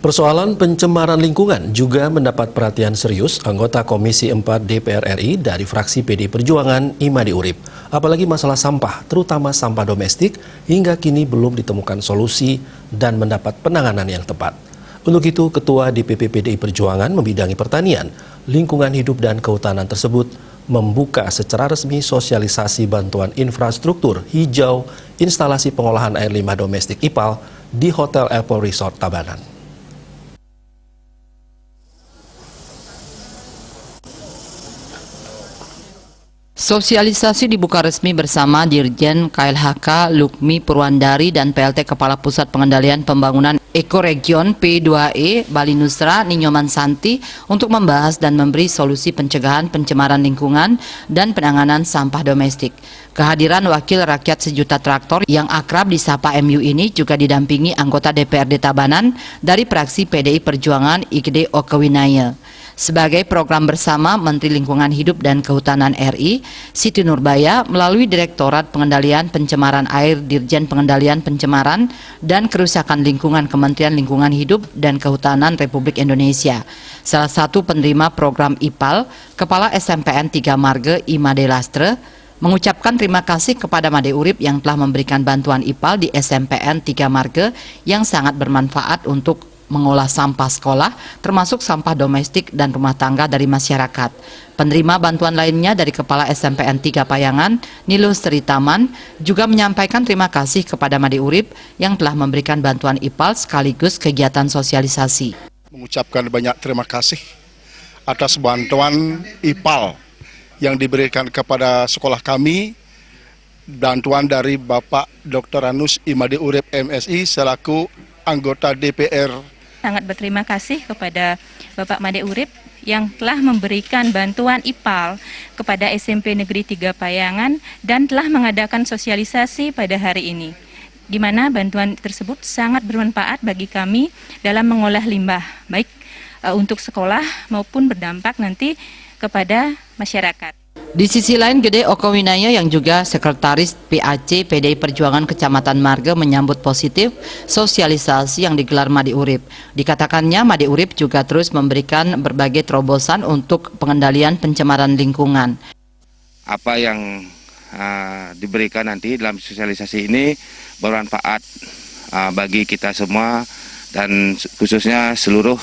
Persoalan pencemaran lingkungan juga mendapat perhatian serius anggota Komisi 4 DPR RI dari fraksi PD Perjuangan Imade Urip. Apalagi masalah sampah, terutama sampah domestik, hingga kini belum ditemukan solusi dan mendapat penanganan yang tepat. Untuk itu, Ketua DPP PDI Perjuangan membidangi pertanian, lingkungan hidup dan kehutanan tersebut membuka secara resmi sosialisasi bantuan infrastruktur hijau instalasi pengolahan air limbah domestik IPAL di Hotel Apple Resort Tabanan. Sosialisasi dibuka resmi bersama Dirjen KLHK Lukmi Purwandari dan PLT Kepala Pusat Pengendalian Pembangunan Ekoregion P2E Bali Nusra Ninyoman Santi untuk membahas dan memberi solusi pencegahan pencemaran lingkungan dan penanganan sampah domestik. Kehadiran Wakil Rakyat Sejuta Traktor yang akrab disapa MU ini juga didampingi anggota DPRD Tabanan dari fraksi PDI Perjuangan Igede Okewinaya. Sebagai program bersama Menteri Lingkungan Hidup dan Kehutanan RI, Siti Nurbaya melalui Direktorat Pengendalian Pencemaran Air Dirjen Pengendalian Pencemaran dan Kerusakan Lingkungan Kementerian Lingkungan Hidup dan Kehutanan Republik Indonesia. Salah satu penerima program IPAL, Kepala SMPN 3 Marge Imade Lastre, mengucapkan terima kasih kepada Made Urip yang telah memberikan bantuan IPAL di SMPN 3 Marge yang sangat bermanfaat untuk mengolah sampah sekolah, termasuk sampah domestik dan rumah tangga dari masyarakat. Penerima bantuan lainnya dari Kepala SMPN 3 Payangan, Nilo Sri Taman, juga menyampaikan terima kasih kepada Made Urip yang telah memberikan bantuan IPAL sekaligus kegiatan sosialisasi. Mengucapkan banyak terima kasih atas bantuan IPAL yang diberikan kepada sekolah kami, bantuan dari Bapak Dr. Anus Imade Urip MSI selaku anggota DPR. Sangat berterima kasih kepada Bapak Made Urip yang telah memberikan bantuan IPAL kepada SMP Negeri 3 Payangan dan telah mengadakan sosialisasi pada hari ini, di mana bantuan tersebut sangat bermanfaat bagi kami dalam mengolah limbah, baik untuk sekolah maupun berdampak nanti kepada masyarakat. Di sisi lain, Gede Okewinaya yang juga Sekretaris PAC PDI Perjuangan Kecamatan Marge menyambut positif sosialisasi yang digelar Made Urip. Dikatakannya Made Urip juga terus memberikan berbagai terobosan untuk pengendalian pencemaran lingkungan. Apa yang diberikan nanti dalam sosialisasi ini bermanfaat bagi kita semua dan khususnya seluruh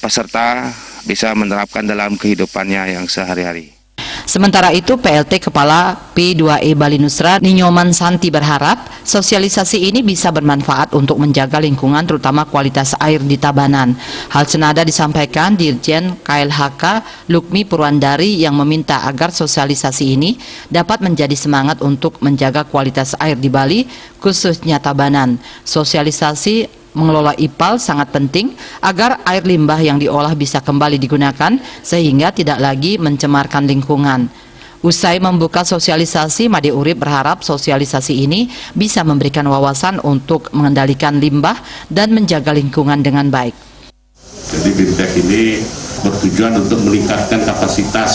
peserta bisa menerapkan dalam kehidupannya yang sehari-hari. Sementara itu, PLT Kepala P2E Bali Nusra Ninyoman Santi berharap sosialisasi ini bisa bermanfaat untuk menjaga lingkungan terutama kualitas air di Tabanan. Hal senada disampaikan Dirjen KLHK Lukmi Purwandari yang meminta agar sosialisasi ini dapat menjadi semangat untuk menjaga kualitas air di Bali, khususnya Tabanan. Sosialisasi mengelola IPAL sangat penting agar air limbah yang diolah bisa kembali digunakan sehingga tidak lagi mencemarkan lingkungan. Usai membuka sosialisasi, Made Urip berharap sosialisasi ini bisa memberikan wawasan untuk mengendalikan limbah dan menjaga lingkungan dengan baik. Jadi BIMTEK ini bertujuan untuk meningkatkan kapasitas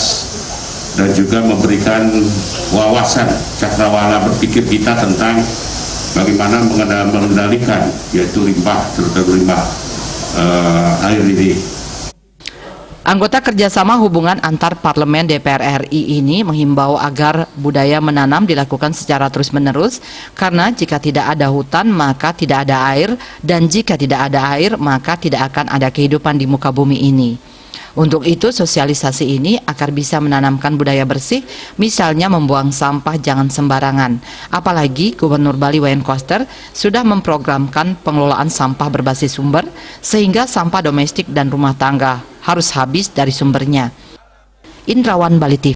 dan juga memberikan wawasan cakrawala berpikir kita tentang bagaimana mengendalikan yaitu limbah, terutama limbah air ini. Anggota kerjasama hubungan antar parlemen DPR RI ini menghimbau agar budaya menanam dilakukan secara terus-menerus karena jika tidak ada hutan maka tidak ada air dan jika tidak ada air maka tidak akan ada kehidupan di muka bumi ini. Untuk itu sosialisasi ini agar bisa menanamkan budaya bersih, misalnya membuang sampah jangan sembarangan. Apalagi Gubernur Bali Wayan Koster sudah memprogramkan pengelolaan sampah berbasis sumber sehingga sampah domestik dan rumah tangga harus habis dari sumbernya. Indrawan Bali TV.